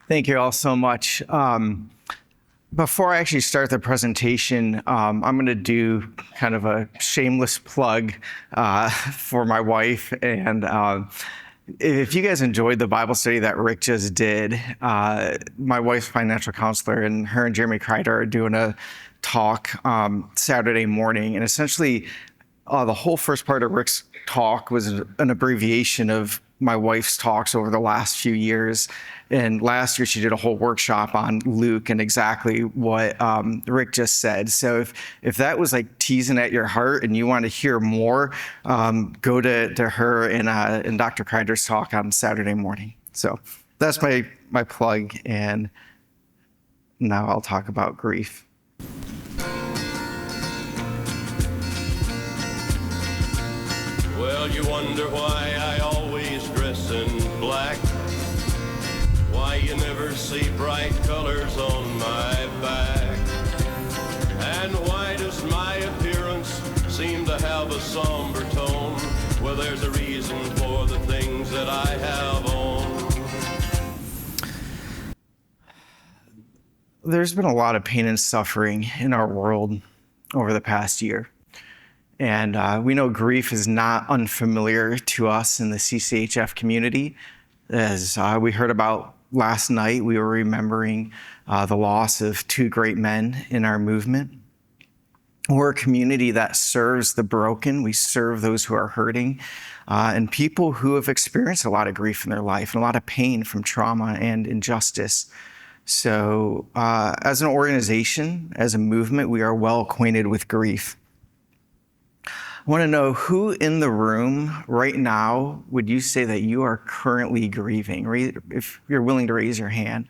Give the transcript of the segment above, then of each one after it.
Thank you all so much. Before I actually start the presentation, I'm going to do kind of a shameless plug for my wife. And if you guys enjoyed the Bible study that Rick just did, my wife's financial counselor and her and Jeremy Kreider are doing a talk Saturday morning. And essentially, the whole first part of Rick's talk was an abbreviation of my wife's talks over the last few years. And last year, she did a whole workshop on Luke and exactly what Rick just said. So if that was like teasing at your heart and you want to hear more, go to her and Dr. Kreider's talk on Saturday morning. So that's my plug. And now I'll talk about grief. Well, you wonder why I always dress in black, why you never see bright colors on my back, and why does my appearance seem to have a somber tone? Well, there's a reason for the things that I have on. There's been a lot of pain and suffering in our world over the past year. And we know grief is not unfamiliar to us in the CCHF community. As we heard about last night, we were remembering the loss of two great men in our movement. We're a community that serves the broken. We serve those who are hurting and people who have experienced a lot of grief in their life and a lot of pain from trauma and injustice. So as an organization, as a movement, we are well acquainted with grief. I want to know who in the room right now would you say that you are currently grieving? If you're willing to raise your hand.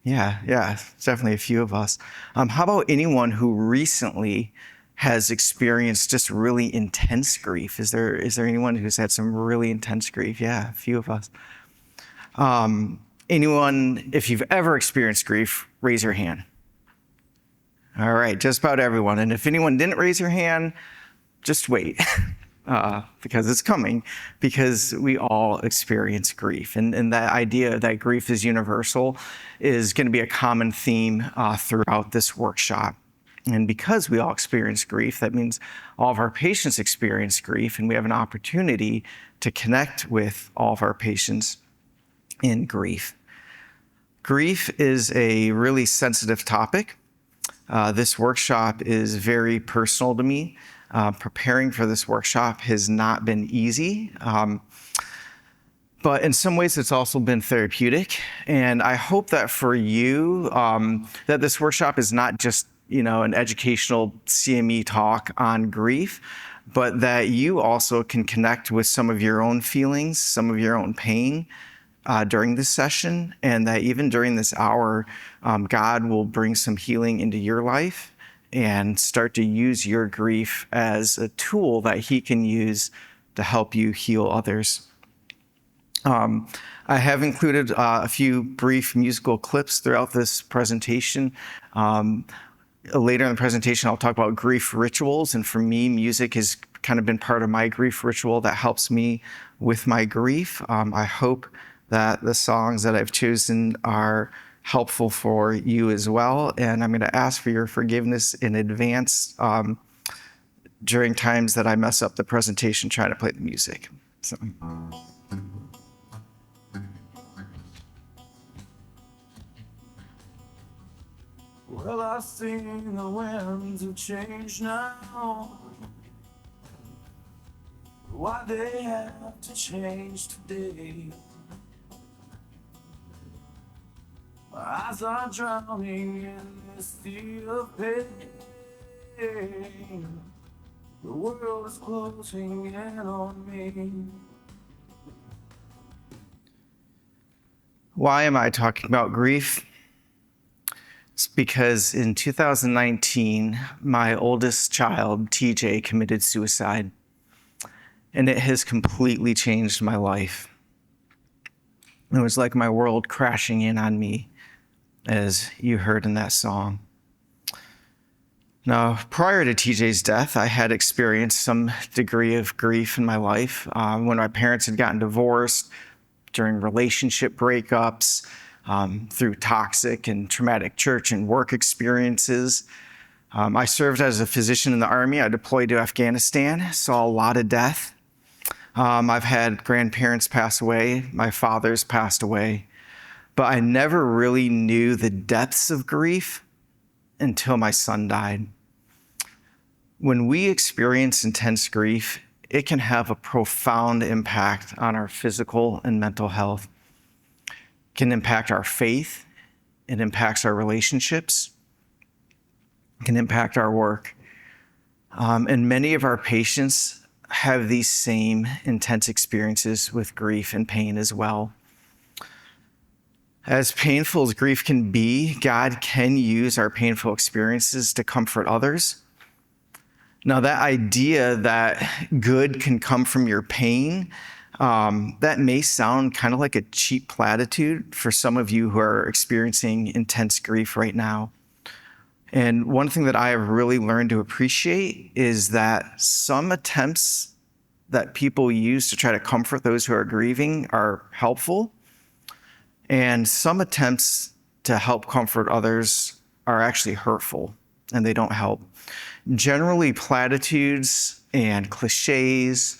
Yeah, it's definitely a few of us. How about anyone who recently has experienced just really intense grief? Is there anyone who's had some really intense grief? Yeah, a few of us. Anyone, if you've ever experienced grief, raise your hand. All right, just about everyone. And if anyone didn't raise your hand, just wait, because it's coming, because we all experience grief. And that idea that grief is universal is going to be a common theme throughout this workshop. And because we all experience grief, that means all of our patients experience grief, and we have an opportunity to connect with all of our patients in grief. Grief is a really sensitive topic. This workshop is very personal to me. Preparing for this workshop has not been easy, but in some ways it's also been therapeutic. And I hope that for you, that this workshop is not just, an educational CME talk on grief, but that you also can connect with some of your own feelings, some of your own pain during this session, and that even during this hour, God will bring some healing into your life and start to use your grief as a tool that he can use to help you heal others. I have included a few brief musical clips throughout this presentation. Later in the presentation, I'll talk about grief rituals. And for me, music has kind of been part of my grief ritual that helps me with my grief. I hope that the songs that I've chosen are helpful for you as well. And I'm going to ask for your forgiveness in advance during times that I mess up the presentation trying to play the music. So. Well, I think the winds have changed now. Why they have to change today? My eyes are drowning in this sea of pain. The world is closing in on me. Why am I talking about grief? It's because in 2019, my oldest child, TJ, committed suicide, and it has completely changed my life. It was like my world crashing in on me, as you heard in that song. Now, prior to TJ's death, I had experienced some degree of grief in my life. When my parents had gotten divorced, during relationship breakups, through toxic and traumatic church and work experiences. I served as a physician in the Army. I deployed to Afghanistan, saw a lot of death. I've had grandparents pass away. My father's passed away. But I never really knew the depths of grief until my son died. When we experience intense grief, it can have a profound impact on our physical and mental health. It can impact our faith. It impacts our relationships. It can impact our work. And many of our patients have these same intense experiences with grief and pain as well. As painful as grief can be, God can use our painful experiences to comfort others. Now, that idea that good can come from your pain, that may sound kind of like a cheap platitude for some of you who are experiencing intense grief right now. And one thing that I have really learned to appreciate is that some attempts that people use to try to comfort those who are grieving are helpful, and some attempts to help comfort others are actually hurtful, and they don't help. Generally, platitudes and cliches,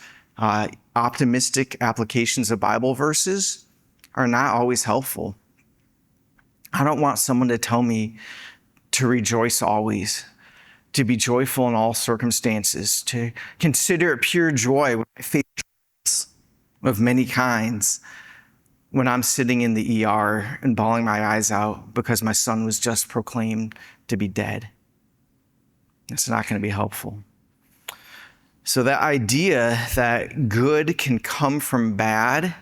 optimistic applications of Bible verses are not always helpful. I don't want someone to tell me to rejoice always, to be joyful in all circumstances, to consider it pure joy when I face trials of many kinds, when I'm sitting in the ER and bawling my eyes out because my son was just proclaimed to be dead. It's not going to be helpful. So that idea that good can come from bad,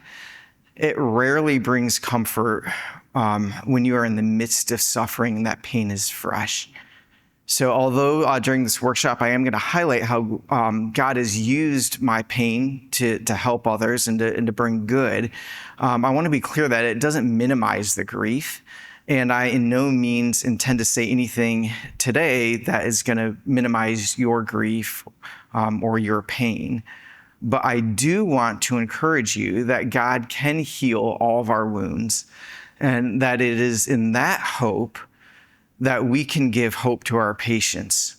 it rarely brings comfort when you are in the midst of suffering and that pain is fresh. So although during this workshop, I am going to highlight how God has used my pain to help others and to bring good, I want to be clear that it doesn't minimize the grief. And I in no means intend to say anything today that is going to minimize your grief or your pain. But I do want to encourage you that God can heal all of our wounds, and that it is in that hope that we can give hope to our patients.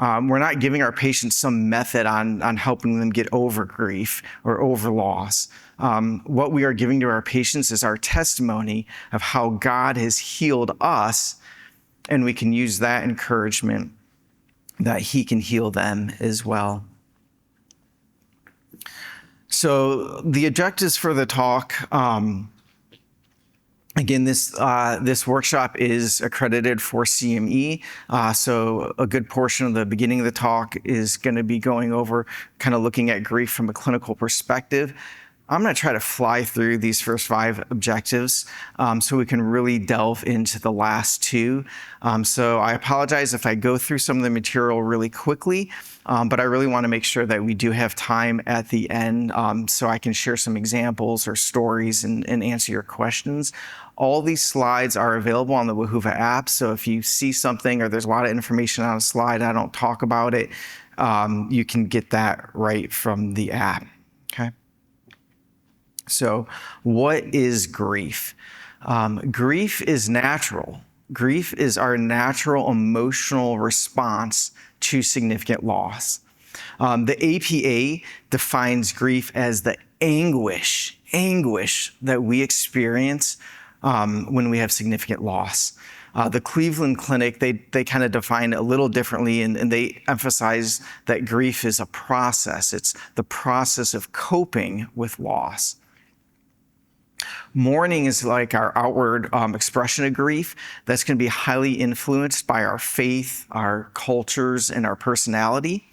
We're not giving our patients some method on helping them get over grief or over loss. What we are giving to our patients is our testimony of how God has healed us, and we can use that encouragement that he can heal them as well. So the objectives for the talk, again, this workshop is accredited for CME, so a good portion of the beginning of the talk is going to be going over kind of looking at grief from a clinical perspective. I'm going to try to fly through these first 5 objectives so we can really delve into the last 2. So I apologize if I go through some of the material really quickly, but I really want to make sure that we do have time at the end so I can share some examples or stories and answer your questions. All these slides are available on the Wahoo app, so if you see something or there's a lot of information on a slide, I don't talk about it, you can get that right from the app, okay? So what is grief? Grief is natural. Grief is our natural emotional response to significant loss. The APA defines grief as the anguish that we experience when we have significant loss. The Cleveland Clinic, they kind of define it a little differently, and they emphasize that grief is a process. It's the process of coping with loss. Mourning is like our outward expression of grief that's going to be highly influenced by our faith, our cultures, and our personality.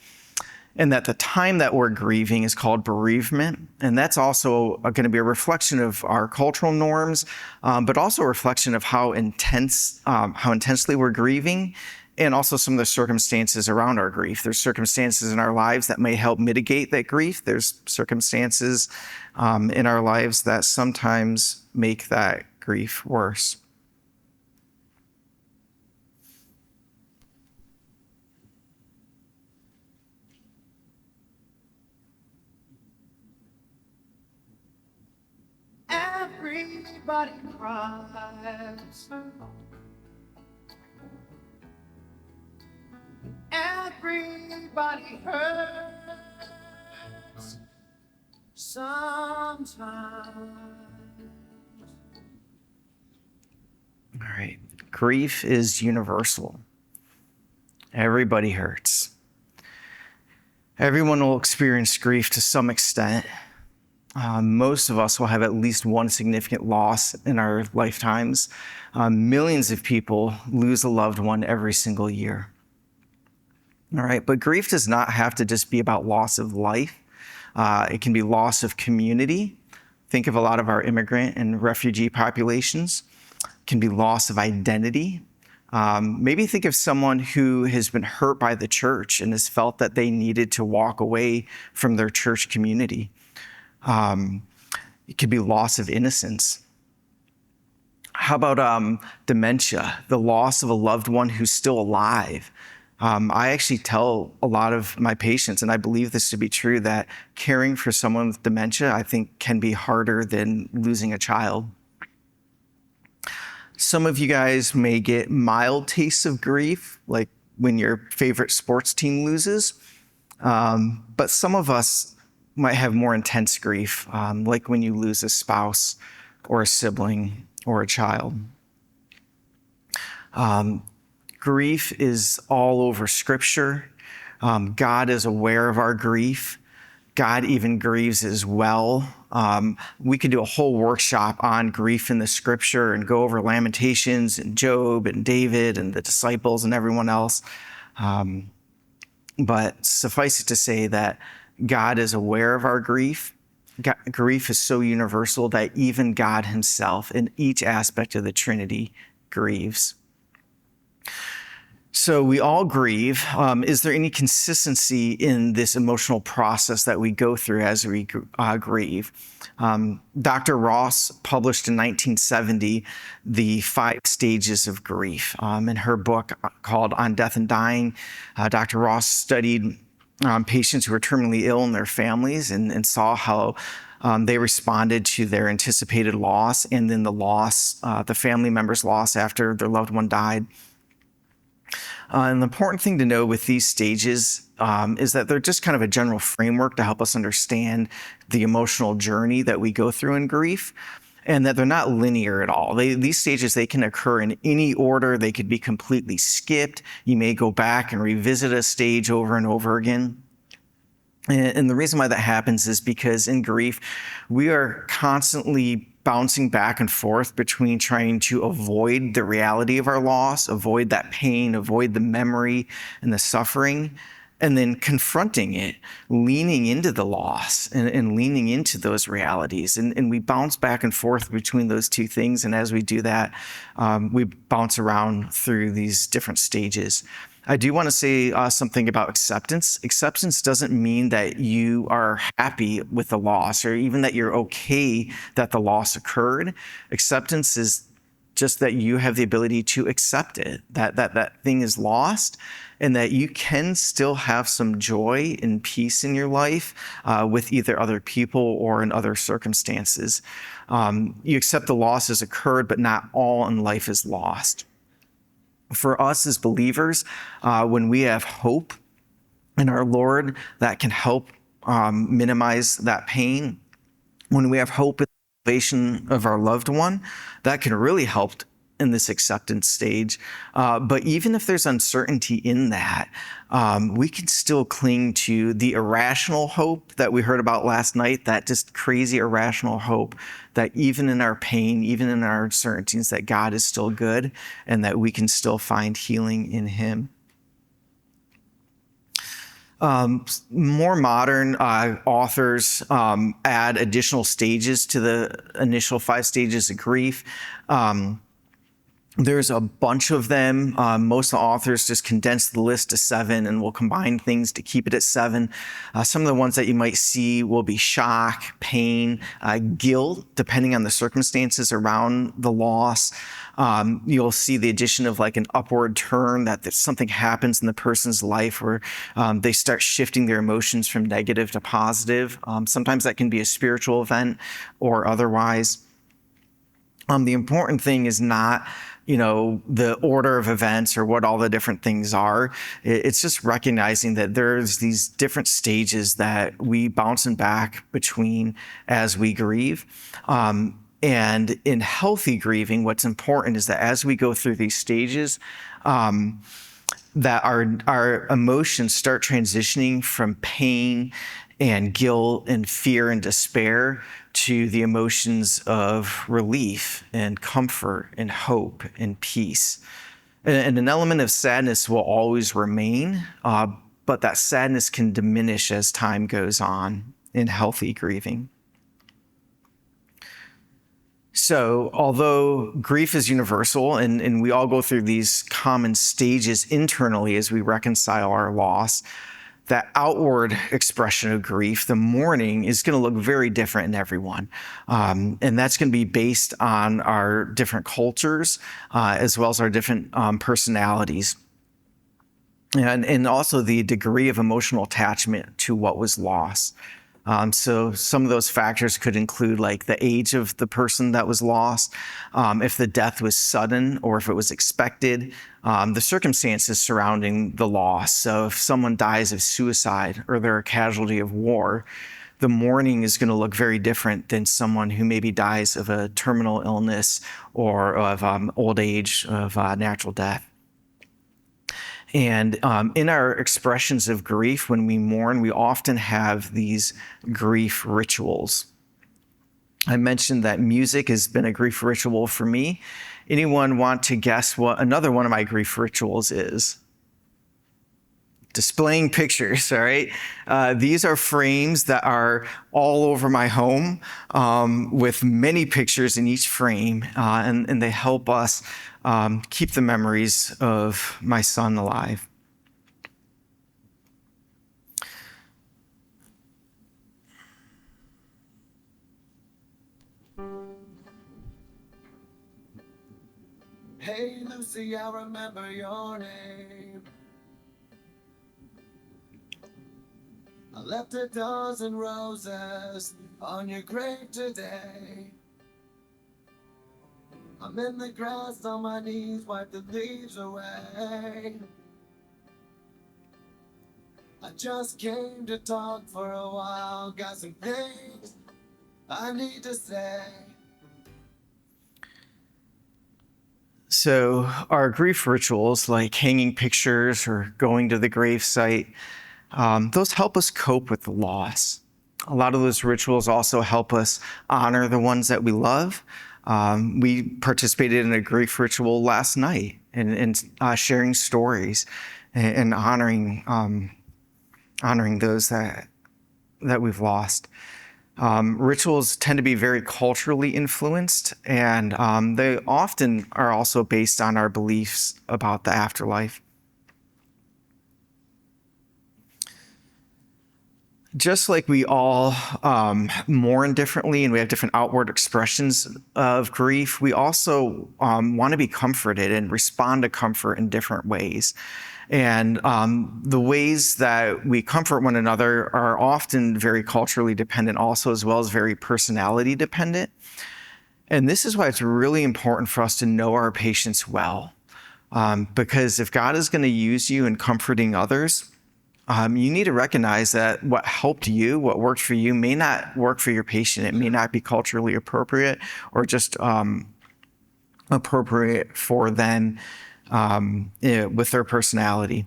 And that the time that we're grieving is called bereavement. And that's also going to be a reflection of our cultural norms, but also a reflection of how intensely we're grieving, and also some of the circumstances around our grief. There's circumstances in our lives that may help mitigate that grief. There's circumstances in our lives that sometimes make that grief worse. Everybody cries. Everybody hurts sometimes. All right. Grief is universal. Everybody hurts. Everyone will experience grief to some extent. Most of us will have at least one significant loss in our lifetimes. Millions of people lose a loved one every single year. All right, but grief does not have to just be about loss of life. It can be loss of community. Think of a lot of our immigrant and refugee populations. It can be loss of identity. Maybe think of someone who has been hurt by the church and has felt that they needed to walk away from their church community. It could be loss of innocence. How about dementia, the loss of a loved one who's still alive? I actually tell a lot of my patients, and I believe this to be true, that caring for someone with dementia, I think, can be harder than losing a child. Some of you guys may get mild tastes of grief, like when your favorite sports team loses. But some of us might have more intense grief, like when you lose a spouse or a sibling or a child. Grief is all over Scripture. God is aware of our grief. God even grieves as well. We could do a whole workshop on grief in the Scripture and go over Lamentations and Job and David and the disciples and everyone else. But suffice it to say that God is aware of our grief. Grief is so universal that even God himself, in each aspect of the Trinity, grieves. So we all grieve. Is there any consistency in this emotional process that we go through as we grieve? Dr. Ross published in 1970 the 5 stages of grief. In her book called On Death and Dying, Dr. Ross studied patients who were terminally ill and their families and saw how they responded to their anticipated loss and then the family member's loss after their loved one died. And the important thing to know with these stages is that they're just kind of a general framework to help us understand the emotional journey that we go through in grief, and that they're not linear at all. These stages, they can occur in any order. They could be completely skipped. You may go back and revisit a stage over and over again. And the reason why that happens is because in grief, we are constantly bouncing back and forth between trying to avoid the reality of our loss, avoid that pain, avoid the memory and the suffering, and then confronting it, leaning into the loss and leaning into those realities. And we bounce back and forth between those two things. And as we do that, we bounce around through these different stages. I do want to say something about acceptance. Acceptance doesn't mean that you are happy with the loss or even that you're okay that the loss occurred. Acceptance is just that you have the ability to accept it, that thing is lost, and that you can still have some joy and peace in your life with either other people or in other circumstances. You accept the loss has occurred, but not all in life is lost. For us as believers, when we have hope in our Lord, that can help minimize that pain. When we have hope in the salvation of our loved one, that can really help in this acceptance stage. But even if there's uncertainty in that, we can still cling to the irrational hope that we heard about last night, that just crazy irrational hope that even in our pain, even in our uncertainties, that God is still good and that we can still find healing in him. More modern authors add additional stages to the initial 5 stages of grief. There's a bunch of them. Most of the authors just condense the list to 7 and will combine things to keep it at 7. Some of the ones that you might see will be shock, pain, guilt, depending on the circumstances around the loss. You'll see the addition of like an upward turn, that something happens in the person's life where they start shifting their emotions from negative to positive. Sometimes that can be a spiritual event or otherwise. The important thing is not, the order of events or what all the different things are. It's just recognizing that there's these different stages that we bouncing back between as we grieve. And in healthy grieving, what's important is that as we go through these stages, that our emotions start transitioning from pain and guilt and fear and despair to the emotions of relief and comfort and hope and peace. And an element of sadness will always remain, but that sadness can diminish as time goes on in healthy grieving. So although grief is universal and we all go through these common stages internally as we reconcile our loss, that outward expression of grief, the mourning, is going to look very different in everyone. And that's going to be based on our different cultures, as well as our different personalities. And also the degree of emotional attachment to what was lost. So some of those factors could include like the age of the person that was lost, if the death was sudden or if it was expected, the circumstances surrounding the loss. So if someone dies of suicide or they're a casualty of war, the mourning is going to look very different than someone who maybe dies of a terminal illness or of old age, of natural death. And in our expressions of grief, when we mourn, we often have these grief rituals. I mentioned that music has been a grief ritual for me. Anyone want to guess what another one of my grief rituals is? Displaying pictures, all right? These are frames that are all over my home with many pictures in each frame, and they help us keep the memories of my son alive. Hey Lucy, I remember your name. I left a dozen roses on your grave today. I'm in the grass on my knees, wipe the leaves away. I just came to talk for a while, got some things I need to say. So our grief rituals, like hanging pictures or going to the gravesite, those help us cope with the loss. A lot of those rituals also help us honor the ones that we love. We participated in a grief ritual last night and sharing stories and honoring those that we've lost. Rituals tend to be very culturally influenced, and they often are also based on our beliefs about the afterlife. Just like we all mourn differently and we have different outward expressions of grief, we also want to be comforted and respond to comfort in different ways. And the ways that we comfort one another are often very culturally dependent also, as well as very personality dependent. And this is why it's really important for us to know our patients well. Because if God is going to use you in comforting others, you need to recognize that what helped you, what worked for you, may not work for your patient. It may not be culturally appropriate or just appropriate for them with their personality.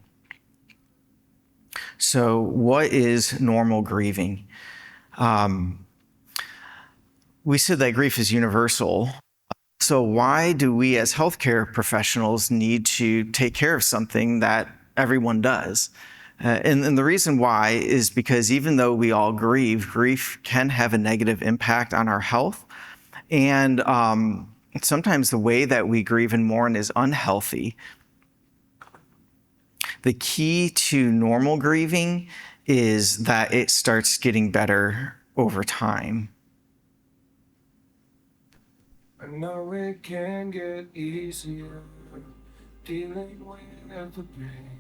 So what is normal grieving? We said that grief is universal. So why do we as healthcare professionals need to take care of something that everyone does? And the reason why is because even though we all grieve, grief can have a negative impact on our health. And sometimes the way that we grieve and mourn is unhealthy. The key to normal grieving is that it starts getting better over time. I know it can get easier dealing with the pain.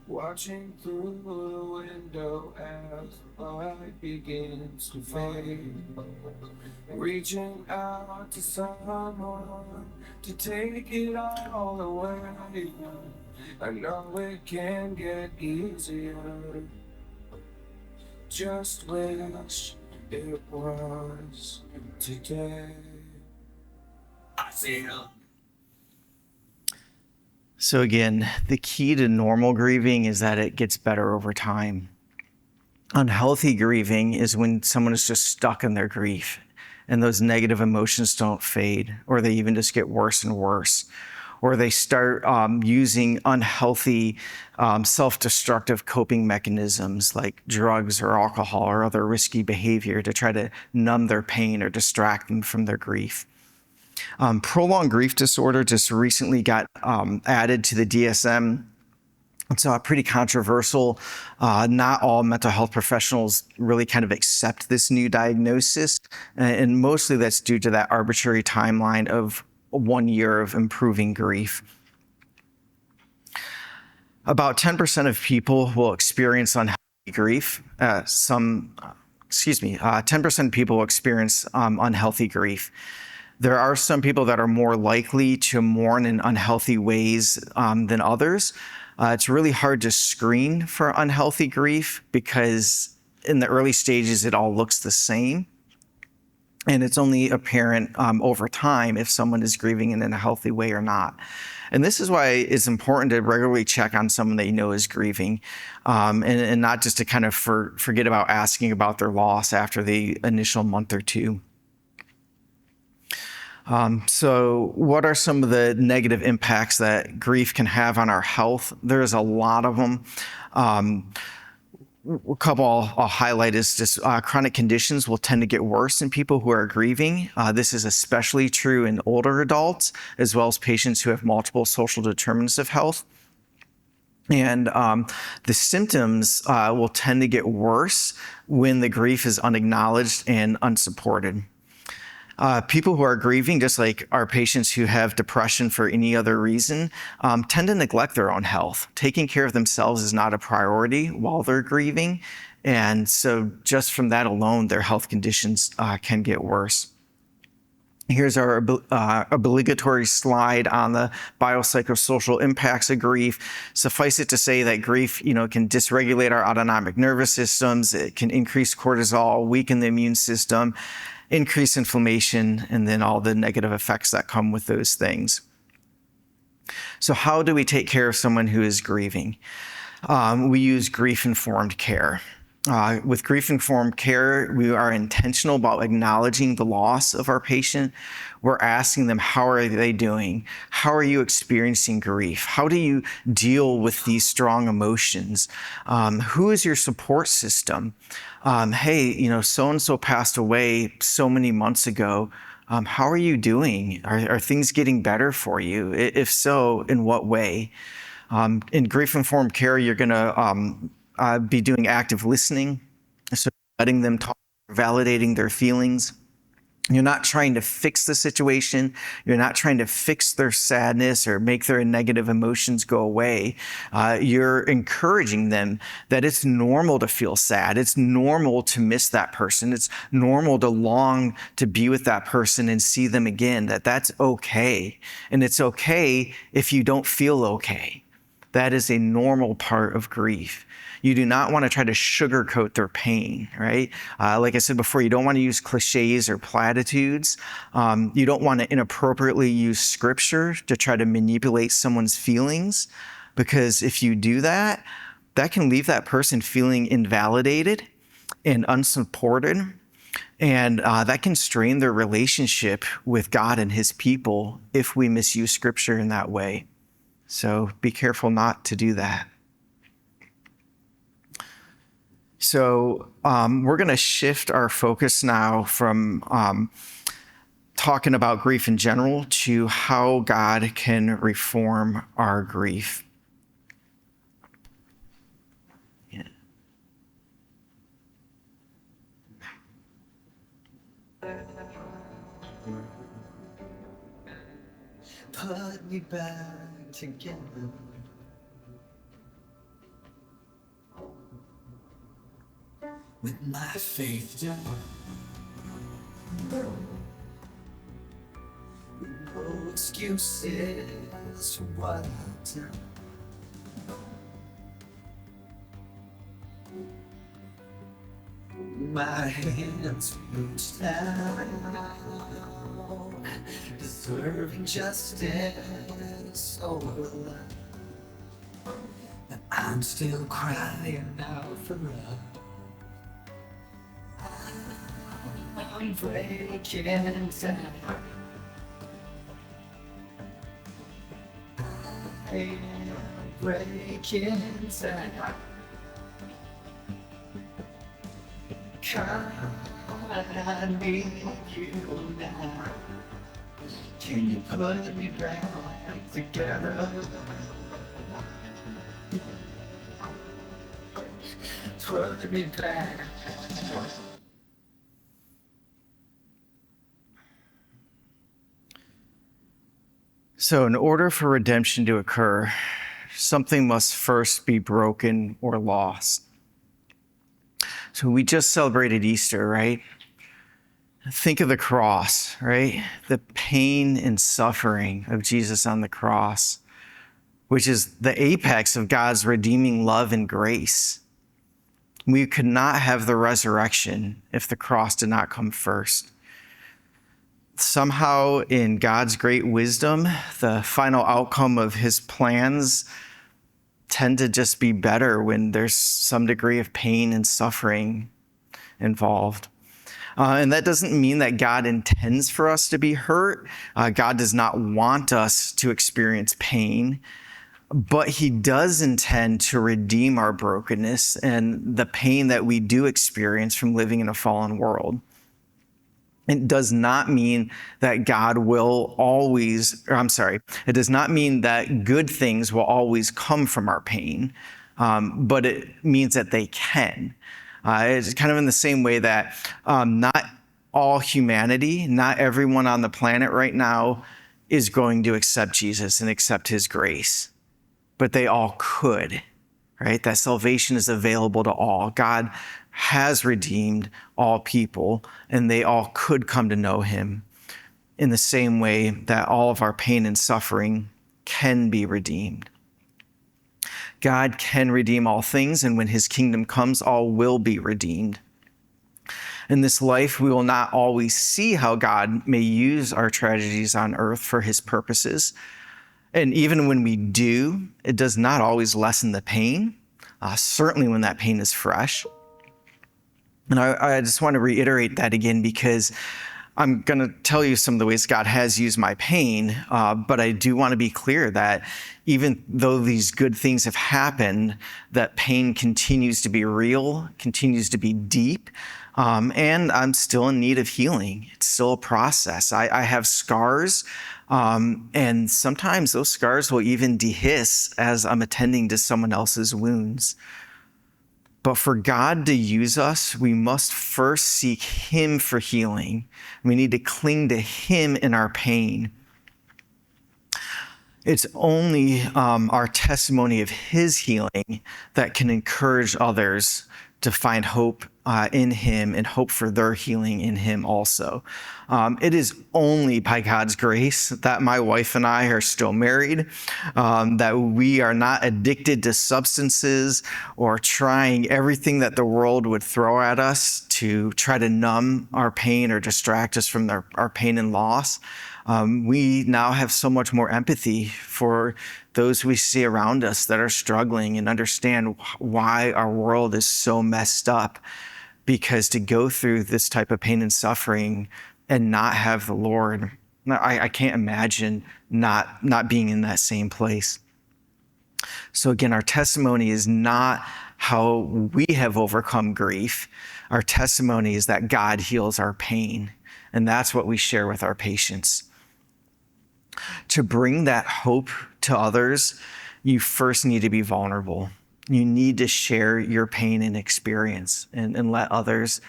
watching through the window as the light begins to fade, reaching out to someone to take it all away. I know it can get easier, just wish it was today. I feel. So again, the key to normal grieving is that it gets better over time. Unhealthy grieving is when someone is just stuck in their grief and those negative emotions don't fade, or they even just get worse and worse, or they start using unhealthy self-destructive coping mechanisms like drugs or alcohol or other risky behavior to try to numb their pain or distract them from their grief. Prolonged grief disorder just recently got added to the DSM. It's pretty controversial. Not all mental health professionals really kind of accept this new diagnosis, and mostly that's due to that arbitrary timeline of 1 year of improving grief. About 10% of people will experience unhealthy grief. 10% of people will experience unhealthy grief. There are some people that are more likely to mourn in unhealthy ways than others. It's really hard to screen for unhealthy grief because in the early stages, it all looks the same. And it's only apparent over time if someone is grieving in a healthy way or not. And this is why it's important to regularly check on someone that you know is grieving, and not just to kind of forget about asking about their loss after the initial month or two. So what are some of the negative impacts that grief can have on our health? There's a lot of them. A couple I'll highlight is just chronic conditions will tend to get worse in people who are grieving. This is especially true in older adults, as well as patients who have multiple social determinants of health. And the symptoms will tend to get worse when the grief is unacknowledged and unsupported. People who are grieving, just like our patients who have depression for any other reason, tend to neglect their own health. Taking care of themselves is not a priority while they're grieving. And so just from that alone, their health conditions can get worse. Here's our obligatory slide on the biopsychosocial impacts of grief. Suffice it to say that grief, can dysregulate our autonomic nervous systems. It can increase cortisol, weaken the immune system, increase inflammation, and then all the negative effects that come with those things. So how do we take care of someone who is grieving? We use grief-informed care. With grief-informed care, we are intentional about acknowledging the loss of our patient. We're asking them, how are they doing? How are you experiencing grief? How do you deal with these strong emotions? Who is your support system? Hey, so-and-so passed away so many months ago. How are you doing? Are things getting better for you? If so, in what way? In grief-informed care, you're going to be doing active listening, so letting them talk, validating their feelings. You're not trying to fix the situation. You're not trying to fix their sadness or make their negative emotions go away. You're encouraging them that it's normal to feel sad. It's normal to miss that person. It's normal to long to be with that person and see them again, that's okay. And it's okay if you don't feel okay. That is a normal part of grief. You do not want to try to sugarcoat their pain, right? Like I said before, you don't want to use cliches or platitudes. You don't want to inappropriately use scripture to try to manipulate someone's feelings, because if you do that, that can leave that person feeling invalidated and unsupported. And that can strain their relationship with God and his people if we misuse scripture in that way. So be careful not to do that. So we're going to shift our focus now from talking about grief in general to how God can reform our grief. Yeah. Put me back together. with my faith down. No excuses for what I've done. My hands reach down, deserving justice over love. And I'm still crying out for love. I'm breaking down. I'm breaking down. God, I need you now. Can you put me back together? Put me back. So in order for redemption to occur, something must first be broken or lost. So we just celebrated Easter, right? Think of the cross, right? The pain and suffering of Jesus on the cross, which is the apex of God's redeeming love and grace. We could not have the resurrection if the cross did not come first. Somehow, in God's great wisdom, the final outcome of his plans tend to just be better when there's some degree of pain and suffering involved. And that doesn't mean that God intends for us to be hurt. God does not want us to experience pain, but he does intend to redeem our brokenness and the pain that we do experience from living in a fallen world. It does not mean that it does not mean that good things will always come from our pain, but it means that they can. It's kind of in the same way that not all humanity, not everyone on the planet right now is going to accept Jesus and accept his grace, but they all could, right? That salvation is available to all. God has redeemed all people, and they all could come to know him in the same way that all of our pain and suffering can be redeemed. God can redeem all things, and when his kingdom comes, all will be redeemed. In this life, we will not always see how God may use our tragedies on earth for his purposes. And even when we do, it does not always lessen the pain, certainly when that pain is fresh. And I just want to reiterate that again, because I'm going to tell you some of the ways God has used my pain, but I do want to be clear that even though these good things have happened, that pain continues to be real, continues to be deep, and I'm still in need of healing. It's still a process. I have scars, and sometimes those scars will even dehiss as I'm attending to someone else's wounds. But for God to use us, we must first seek him for healing. We need to cling to him in our pain. It's only our testimony of his healing that can encourage others to find hope in him and hope for their healing in him also. It is only by God's grace that my wife and I are still married, that we are not addicted to substances or trying everything that the world would throw at us to try to numb our pain or distract us from our pain and loss. We now have so much more empathy for those we see around us that are struggling and understand why our world is so messed up. Because to go through this type of pain and suffering and not have the Lord, I can't imagine not being in that same place. So again, our testimony is not how we have overcome grief. Our testimony is that God heals our pain. And that's what we share with our patients. To bring that hope to others, you first need to be vulnerable. You need to share your pain and experience and let others,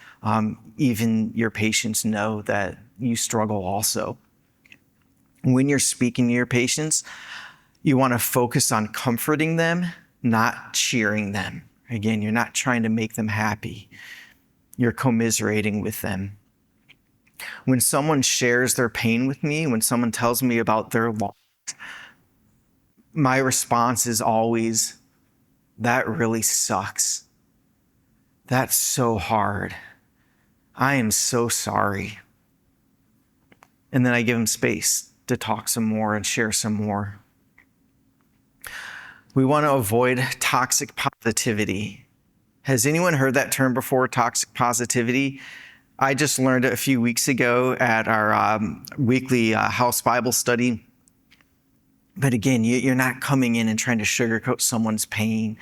even your patients, know that you struggle also. When you're speaking to your patients, you want to focus on comforting them, not cheering them. Again, you're not trying to make them happy. You're commiserating with them. When someone shares their pain with me, when someone tells me about their loss, my response is always, that really sucks. That's so hard. I am so sorry. And then I give them space to talk some more and share some more. We want to avoid toxic positivity. Has anyone heard that term before, toxic positivity? I just learned it a few weeks ago at our weekly house Bible study. But again, you're not coming in and trying to sugarcoat someone's pain.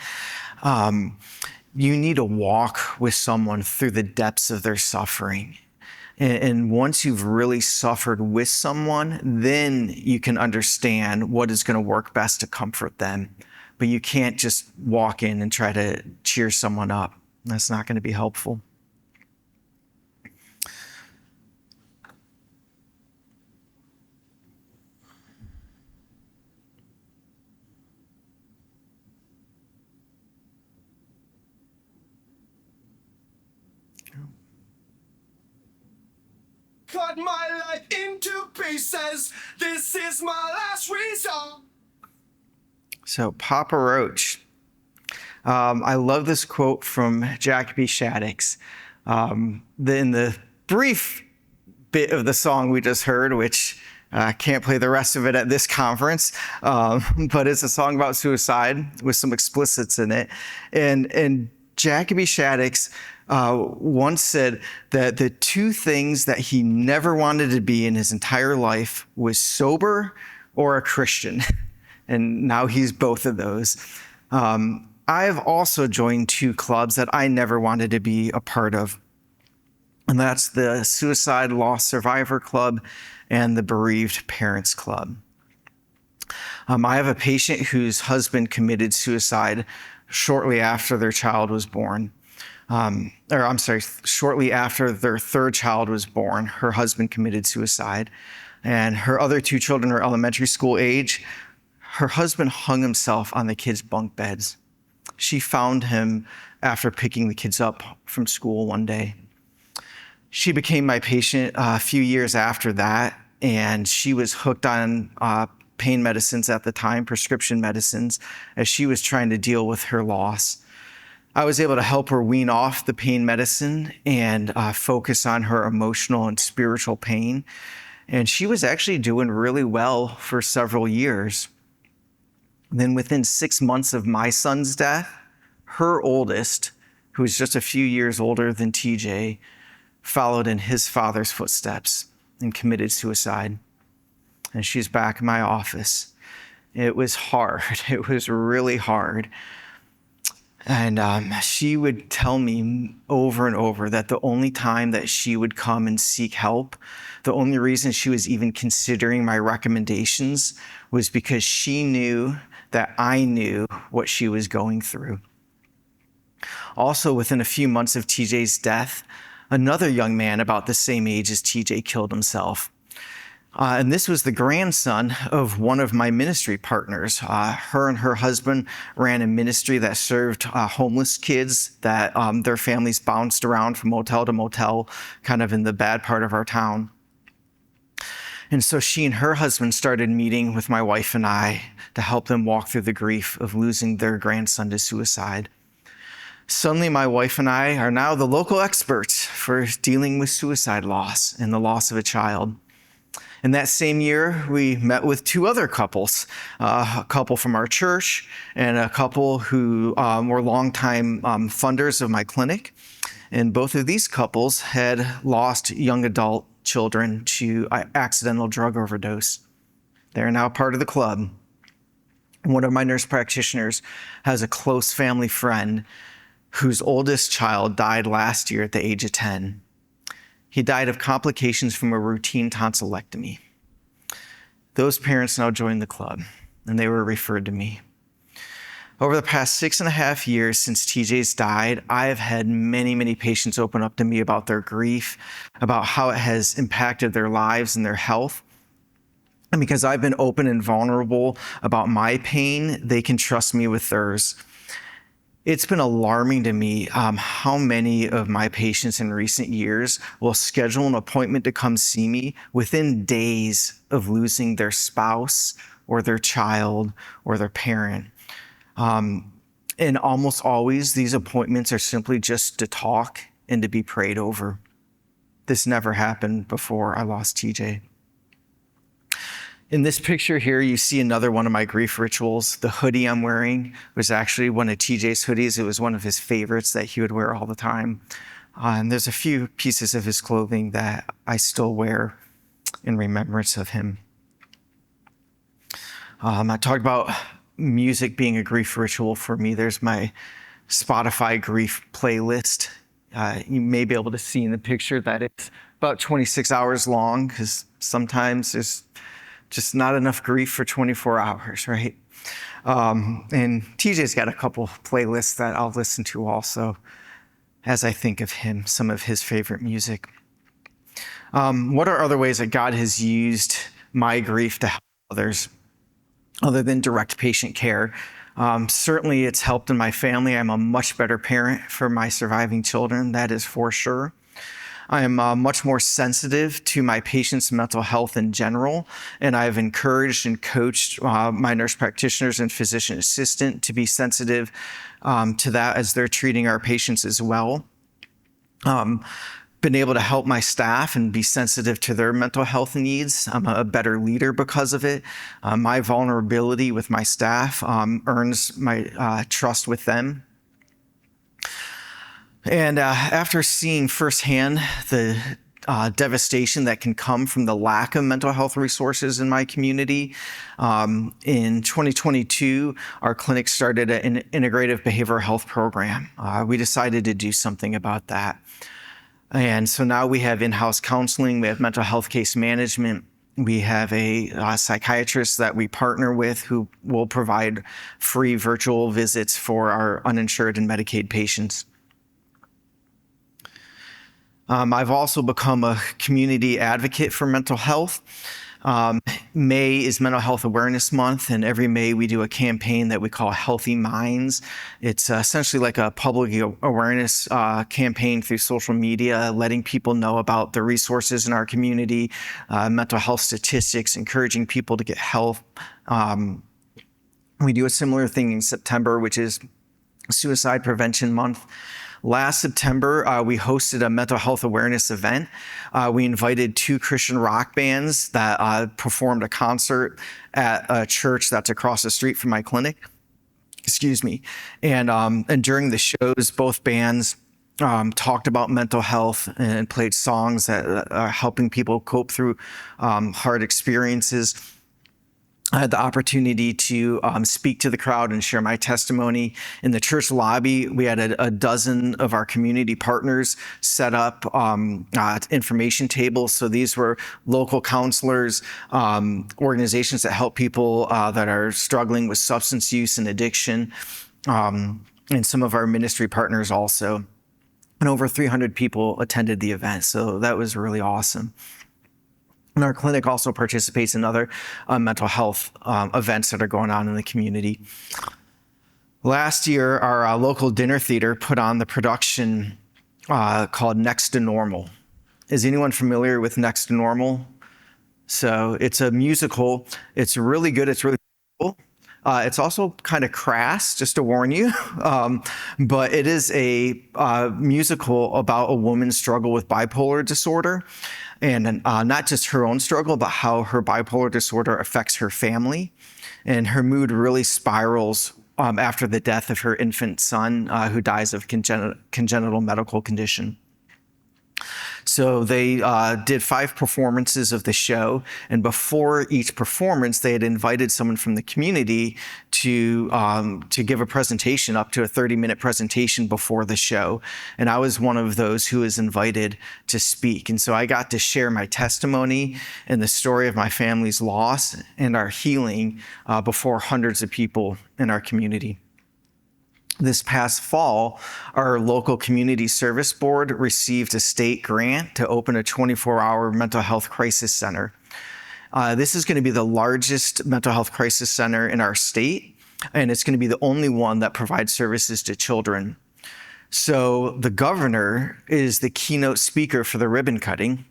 You need to walk with someone through the depths of their suffering. And once you've really suffered with someone, then you can understand what is going to work best to comfort them. But you can't just walk in and try to cheer someone up. That's not going to be helpful. Cut my life into pieces. This is my last resort. So Papa Roach. I love this quote from Jacoby Shaddix. In the brief bit of the song we just heard, which I can't play the rest of it at this conference, but it's a song about suicide with some explicits in it. And Jacoby Shaddix once said that the two things that he never wanted to be in his entire life was sober or a Christian. And now he's both of those. I have also joined two clubs that I never wanted to be a part of. And that's the Suicide Loss Survivor Club and the Bereaved Parents Club. I have a patient whose husband committed suicide shortly after their child was born. Shortly after their third child was born, her husband committed suicide. And her other two children are elementary school age. Her husband hung himself on the kids' bunk beds. She found him after picking the kids up from school one day. She became my patient a few years after that, and she was hooked on pain medicines at the time, prescription medicines, as she was trying to deal with her loss. I was able to help her wean off the pain medicine and focus on her emotional and spiritual pain. And she was actually doing really well for several years. Then within 6 months of my son's death, her oldest, who was just a few years older than TJ, followed in his father's footsteps and committed suicide. And she's back in my office. It was hard. It was really hard. And she would tell me over and over that the only time that she would come and seek help, the only reason she was even considering my recommendations was because she knew that I knew what she was going through. Also, within a few months of TJ's death, another young man about the same age as TJ killed himself. And this was the grandson of one of my ministry partners. Her and her husband ran a ministry that served homeless kids that their families bounced around from motel to motel, kind of in the bad part of our town. And so she and her husband started meeting with my wife and I to help them walk through the grief of losing their grandson to suicide. Suddenly, my wife and I are now the local experts for dealing with suicide loss and the loss of a child. In that same year, we met with two other couples, a couple from our church and a couple who were longtime funders of my clinic. And both of these couples had lost young adult children to accidental drug overdose. They're now part of the club. One of my nurse practitioners has a close family friend whose oldest child died last year at the age of 10. He died of complications from a routine tonsillectomy. Those parents now joined the club, and they were referred to me. Over the past 6.5 years since TJ's died, I have had many, many patients open up to me about their grief, about how it has impacted their lives and their health. And because I've been open and vulnerable about my pain, they can trust me with theirs. It's been alarming to me how many of my patients in recent years will schedule an appointment to come see me within days of losing their spouse or their child or their parent. And almost always, these appointments are simply just to talk and to be prayed over. This never happened before I lost TJ. In this picture here, you see another one of my grief rituals. The hoodie I'm wearing was actually one of TJ's hoodies. It was one of his favorites that he would wear all the time. And there's a few pieces of his clothing that I still wear in remembrance of him. I talked about music being a grief ritual for me. There's my Spotify grief playlist. You may be able to see in the picture that it's about 26 hours long, because sometimes there's just not enough grief for 24 hours, right? And TJ's got a couple playlists that I'll listen to also as I think of him, some of his favorite music. What are other ways that God has used my grief to help others other than direct patient care? Certainly it's helped in my family. I'm a much better parent for my surviving children, that is for sure. I am much more sensitive to my patients' mental health in general, and I've encouraged and coached my nurse practitioners and physician assistant to be sensitive to that as they're treating our patients as well. Been able to help my staff and be sensitive to their mental health needs. I'm a better leader because of it. My vulnerability with my staff earns my trust with them. And after seeing firsthand the devastation that can come from the lack of mental health resources in my community, in 2022, our clinic started an integrative behavioral health program. We decided to do something about that. And so now we have in-house counseling, we have mental health case management, we have a psychiatrist that we partner with who will provide free virtual visits for our uninsured and Medicaid patients. I've also become a community advocate for mental health. May is Mental Health Awareness Month, and every May we do a campaign that we call Healthy Minds. It's essentially like a public awareness campaign through social media, letting people know about the resources in our community, mental health statistics, encouraging people to get help. We do a similar thing in September, which is Suicide Prevention Month. Last September, we hosted a mental health awareness event. We invited 2 Christian rock bands that performed a concert at a church that's across the street from my clinic. Excuse me. And during the shows, both bands talked about mental health and played songs that are helping people cope through hard experiences. I had the opportunity to speak to the crowd and share my testimony. In the church lobby, we had a dozen of our community partners set up information tables. So these were local counselors, organizations that help people that are struggling with substance use and addiction, and some of our ministry partners also. And over 300 people attended the event, so that was really awesome. And our clinic also participates in other mental health events that are going on in the community. Last year, our local dinner theater put on the production called Next to Normal. Is anyone familiar with Next to Normal? So it's a musical. It's really good. It's really cool. It's also kind of crass, just to warn you, but it is a musical about a woman's struggle with bipolar disorder. And not just her own struggle, but how her bipolar disorder affects her family. And her mood really spirals after the death of her infant son, who dies of congenital medical condition. So they did 5 performances of the show, and before each performance, they had invited someone from the community to give a presentation, up to a 30-minute presentation before the show. And I was one of those who was invited to speak. And so I got to share my testimony and the story of my family's loss and our healing before hundreds of people in our community. This past fall, our local community service board received a state grant to open a 24-hour mental health crisis center. This is going to be the largest mental health crisis center in our state. and it's going to be the only one that provides services to children. So the governor is the keynote speaker for the ribbon cutting,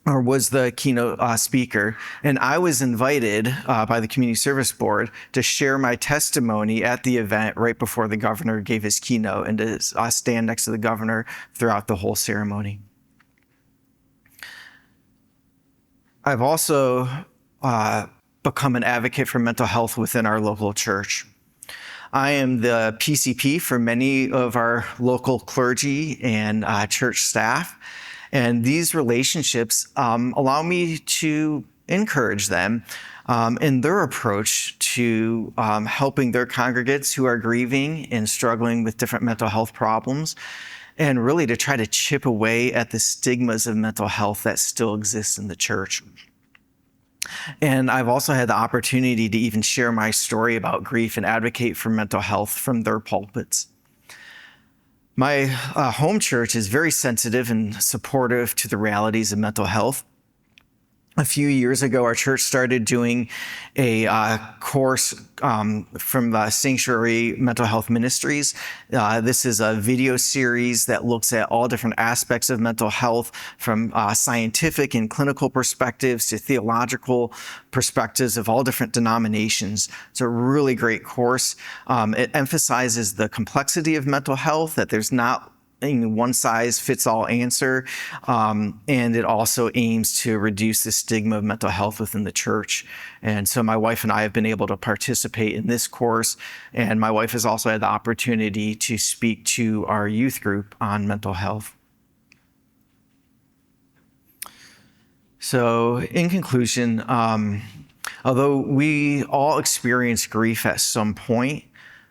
or was the keynote speaker. And I was invited by the Community Service Board to share my testimony at the event right before the governor gave his keynote, and to stand next to the governor throughout the whole ceremony. I've also become an advocate for mental health within our local church. I am the PCP for many of our local clergy and church staff. And these relationships allow me to encourage them in their approach to helping their congregates who are grieving and struggling with different mental health problems, and really to try to chip away at the stigmas of mental health that still exists in the church. And I've also had the opportunity to even share my story about grief and advocate for mental health from their pulpits. My home church is very sensitive and supportive to the realities of mental health. A few years ago, our church started doing a course from the Sanctuary Mental Health Ministries. This is a video series that looks at all different aspects of mental health, from scientific and clinical perspectives to theological perspectives of all different denominations. It's a really great course. It emphasizes the complexity of mental health, that there's not one size fits all answer. And it also aims to reduce the stigma of mental health within the church. And so my wife and I have been able to participate in this course. And my wife has also had the opportunity to speak to our youth group on mental health. So in conclusion, although we all experience grief at some point,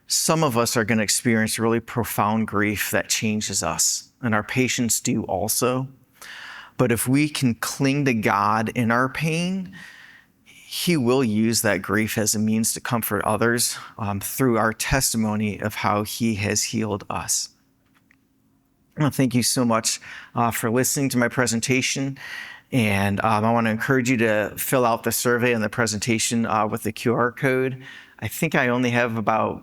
some of us are going to experience really profound grief that changes us, and our patients do also. But if we can cling to God in our pain, He will use that grief as a means to comfort others through our testimony of how He has healed us. Well, thank you so much for listening to my presentation. And I want to encourage you to fill out the survey and the presentation with the QR code. I think I only have about,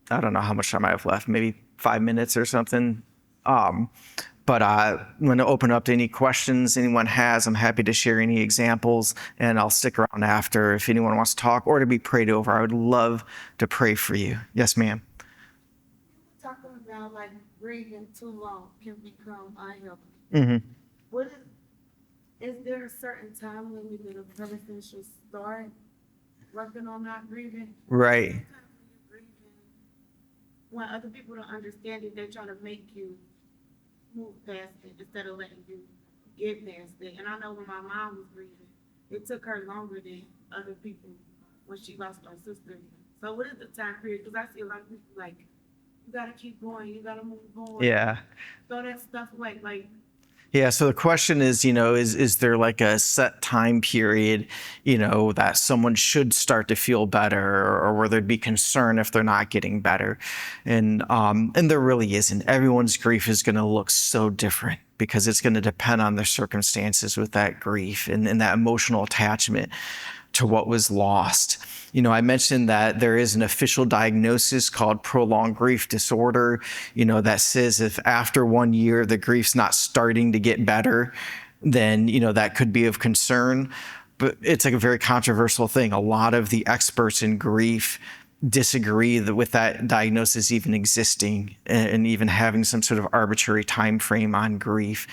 I don't know how much time I have left, maybe 5 minutes or something. But I'm going to open up to any questions anyone has. I'm happy to share any examples, and I'll stick around after if anyone wants to talk or to be prayed over. I would love to pray for you. Yes, ma'am. Talking about like grieving too long can become unhealthy. Mm-hmm. What is there a certain time when the person should start working on not grieving? Right. Sometimes when you're grieving, when other people don't understand it, they're trying to make you move past it instead of letting you get past it. And I know when my mom was grieving, it took her longer than other people when she lost her sister. So what is the time period? Because I see a lot of people like, you gotta keep going, you gotta move on. Yeah. Throw that stuff away. Like, Yeah, so the question is, is there like a set time period, that someone should start to feel better, or where there'd be concern if they're not getting better? And there really isn't. Everyone's grief is going to look so different because it's going to depend on their circumstances with that grief and that emotional attachment to what was lost. I mentioned that there is an official diagnosis called prolonged grief disorder, that says if after 1 year the grief's not starting to get better, then, that could be of concern. But it's like a very controversial thing. A lot of the experts in grief disagree with that diagnosis even existing and even having some sort of arbitrary time frame on grief.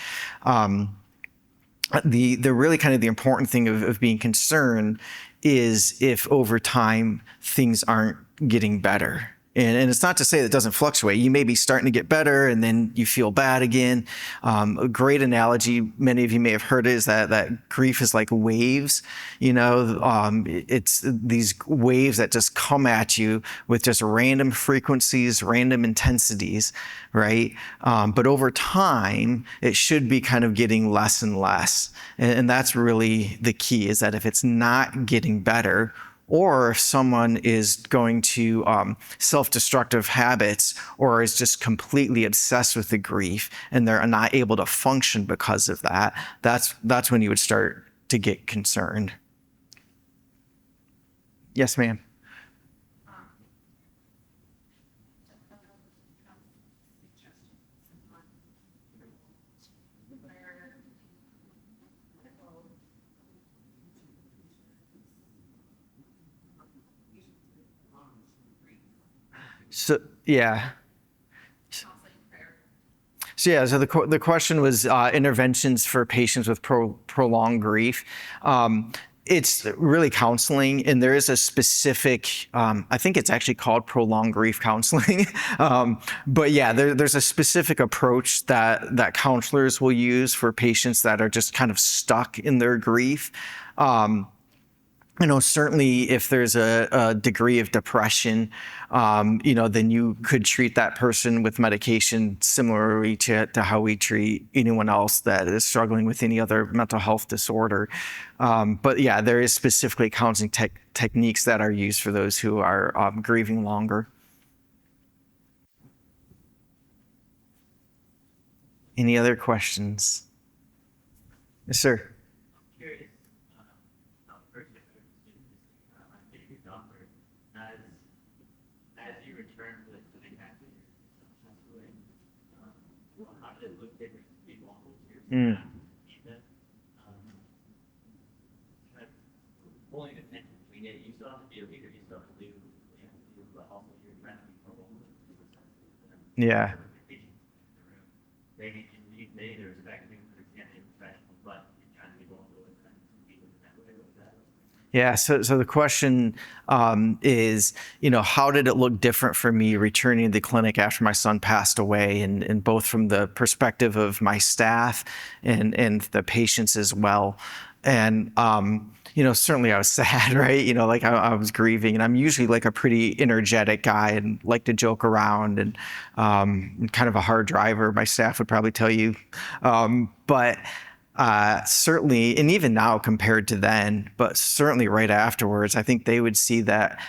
The really kind of the important thing of being concerned is if over time things aren't getting better. And it's not to say that it doesn't fluctuate. You may be starting to get better and then you feel bad again. A great analogy, many of you may have heard it, is that grief is like waves. It's these waves that just come at you with just random frequencies, random intensities, right? But over time, it should be kind of getting less and less. And that's really the key, is that if it's not getting better, or if someone is going to self-destructive habits or is just completely obsessed with the grief and they're not able to function because of that, that's when you would start to get concerned. Yes, ma'am. So yeah. So the question was interventions for patients with prolonged grief. It's really counseling, and there is a specific, I think it's actually called prolonged grief counseling. But yeah, there's a specific approach that counselors will use for patients that are just kind of stuck in their grief. Certainly if there's a degree of depression, then you could treat that person with medication similarly to how we treat anyone else that is struggling with any other mental health disorder. But yeah, there is specifically counseling techniques that are used for those who are grieving longer. Any other questions? Yes, sir. Mm. Yeah. Yeah. So the question is, how did it look different for me returning to the clinic after my son passed away, and both from the perspective of my staff and the patients as well. And certainly I was sad, right? Like I was grieving, and I'm usually like a pretty energetic guy and like to joke around, and kind of a hard driver. My staff would probably tell you, but. Certainly, and even now compared to then, but certainly right afterwards, I think they would see that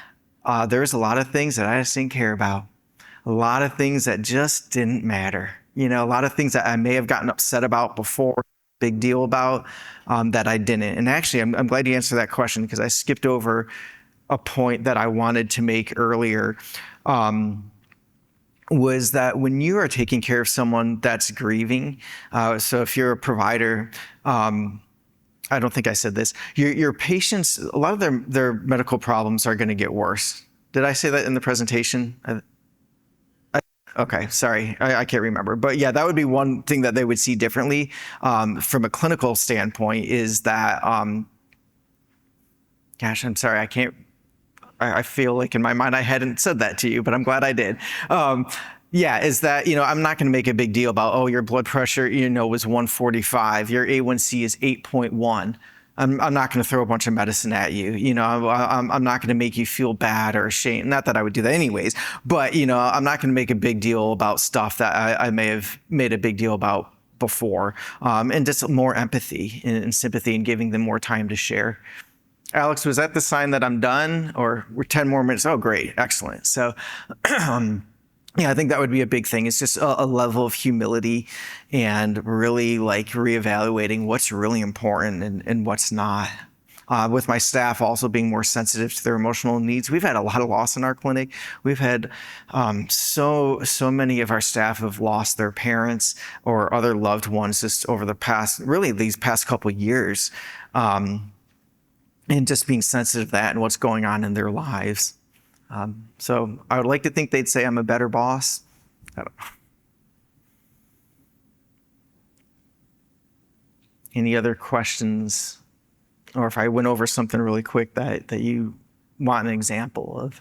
there's a lot of things that I just didn't care about. A lot of things that just didn't matter. A lot of things that I may have gotten upset about before, big deal about, that I didn't. And actually, I'm glad you answered that question, because I skipped over a point that I wanted to make earlier. Was that when you are taking care of someone that's grieving, so if you're a provider, I don't think I said this, your patients, a lot of their medical problems are going to get worse. Did I say that in the presentation? Okay, sorry, I can't remember. But yeah, that would be one thing that they would see differently from a clinical standpoint, is that, gosh, I'm sorry, I feel like in my mind I hadn't said that to you, but I'm glad I did. Is that, I'm not going to make a big deal about, your blood pressure, was 145, your A1C is 8.1. I'm not going to throw a bunch of medicine at you. I'm not going to make you feel bad or ashamed. Not that I would do that anyways, but, I'm not going to make a big deal about stuff that I may have made a big deal about before. And just more empathy and sympathy, and giving them more time to share. Alex, was that the sign that I'm done, or we're 10 more minutes? Oh, great. Excellent. So, I think that would be a big thing. It's just a level of humility, and really like reevaluating what's really important and what's not. With my staff also being more sensitive to their emotional needs. We've had a lot of loss in our clinic. We've had so many of our staff have lost their parents or other loved ones just over these past couple of years. And just being sensitive to that and what's going on in their lives. So I would like to think they'd say I'm a better boss. I don't know. Any other questions? Or if I went over something really quick that you want an example of?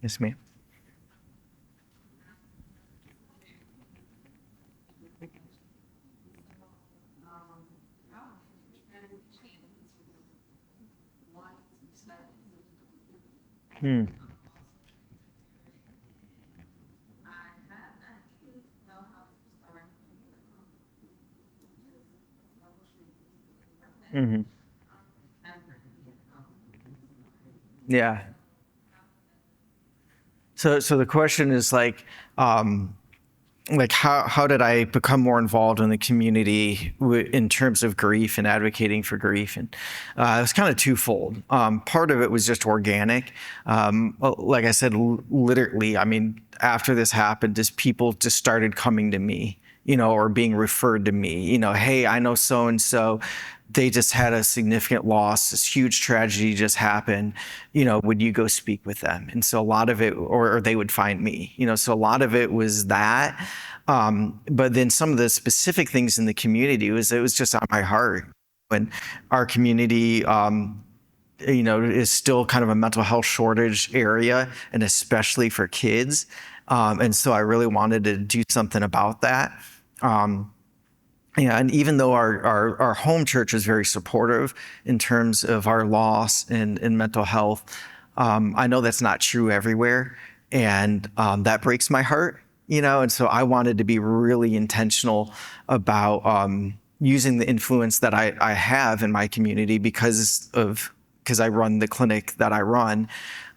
Yes, ma'am. Hmm. Mm-hmm. Yeah. So the question is like how did I become more involved in the community in terms of grief and advocating for grief? And it was kind of twofold. Part of it was just organic. Like I said, literally, after this happened, people just started coming to me, or being referred to me, hey, I know so-and-so, they just had a significant loss, this huge tragedy just happened, would you go speak with them? And so a lot of it, or they would find me, so a lot of it was that. But then some of the specific things in the community it was just on my heart. When our community, is still kind of a mental health shortage area, and especially for kids. And so I really wanted to do something about that. And even though our home church is very supportive in terms of our loss and mental health, I know that's not true everywhere. And that breaks my heart, and so I wanted to be really intentional about using the influence that I have in my community because I run the clinic that I run.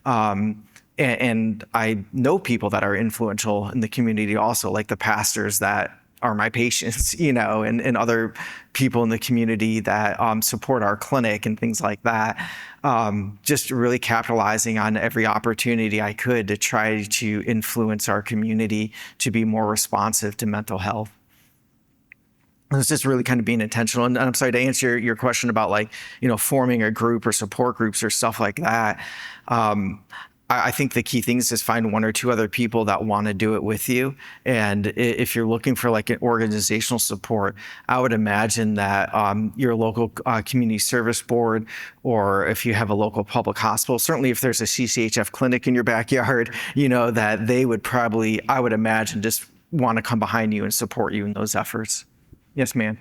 And I know people that are influential in the community also, like the pastors that are my patients, and other people in the community that support our clinic and things like that. Just really capitalizing on every opportunity I could to try to influence our community to be more responsive to mental health. It's just really kind of being intentional. And I'm sorry, to answer your question about forming a group or support groups or stuff like that. I think the key thing is just find one or two other people that want to do it with you. And if you're looking for an organizational support, I would imagine that your local community service board, or if you have a local public hospital, certainly if there's a CCHF clinic in your backyard, that they would probably, I would imagine, just want to come behind you and support you in those efforts. Yes, ma'am.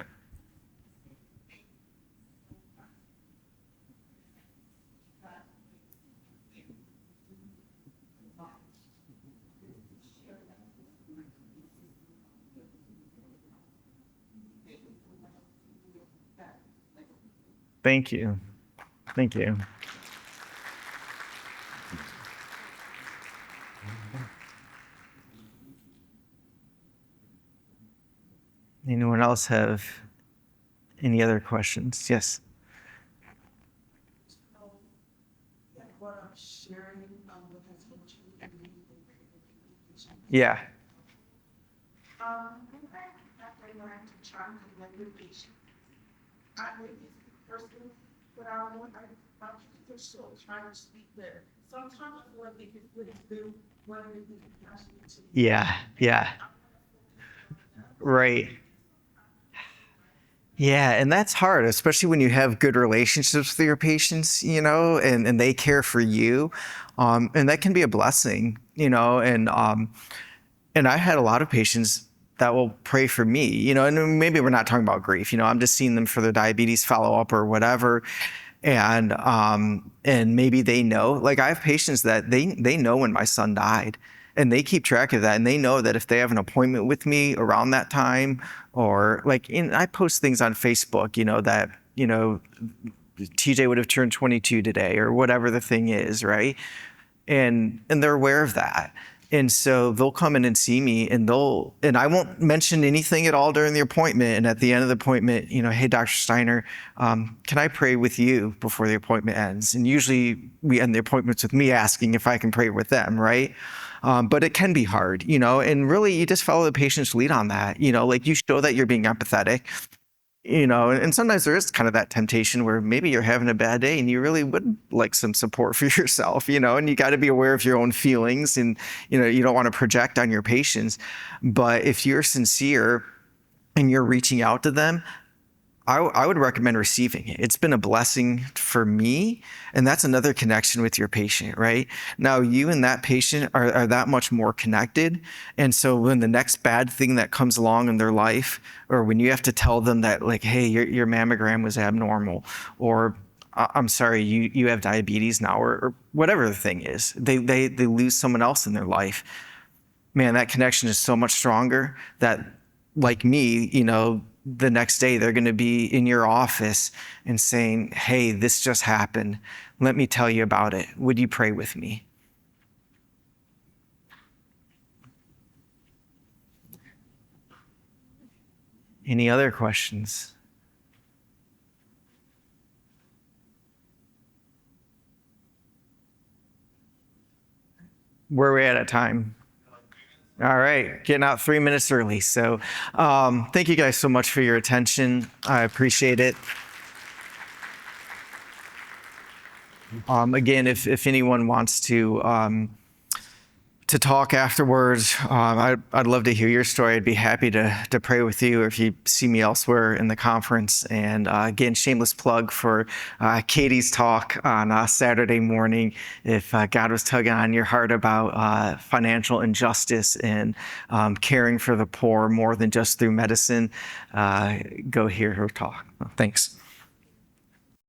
Thank you. Thank you. Anyone else have any other questions? Yes. Yeah. Yeah, yeah. Right. Yeah, and that's hard, especially when you have good relationships with your patients, and they care for you. And that can be a blessing, and I had a lot of patients that will pray for me, and maybe we're not talking about grief, I'm just seeing them for their diabetes follow-up or whatever. And maybe they know, I have patients that they know when my son died, and they keep track of that, and they know that if they have an appointment with me around that time, or I post things on Facebook, that, TJ would have turned 22 today, or whatever the thing is, right? And they're aware of that. And so they'll come in and see me, and I won't mention anything at all during the appointment. And at the end of the appointment, hey, Dr. Stinar, can I pray with you before the appointment ends? And usually we end the appointments with me asking if I can pray with them, right? But it can be hard, and really you just follow the patient's lead on that, you show that you're being empathetic. And sometimes there is kind of that temptation where maybe you're having a bad day and you really would like some support for yourself, and you got to be aware of your own feelings, and, you don't want to project on your patients. But if you're sincere and you're reaching out to them, I would recommend receiving it. It's been a blessing for me, and that's another connection with your patient, right? Now, you and that patient are that much more connected, and so when the next bad thing that comes along in their life, or when you have to tell them that, hey, your mammogram was abnormal, or I'm sorry, you have diabetes now, or whatever the thing is, they lose someone else in their life. Man, that connection is so much stronger that, like me, the next day they're going to be in your office and saying, hey, this just happened. Let me tell you about it. Would you pray with me? Any other questions? Where are we at time? All right, getting out 3 minutes early. So thank you guys so much for your attention. I appreciate it. Again, if anyone wants to talk afterwards, I'd love to hear your story. I'd be happy to pray with you, or if you see me elsewhere in the conference. And again, shameless plug for Katie's talk on Saturday morning. If God was tugging on your heart about financial injustice and caring for the poor more than just through medicine, go hear her talk. Thanks.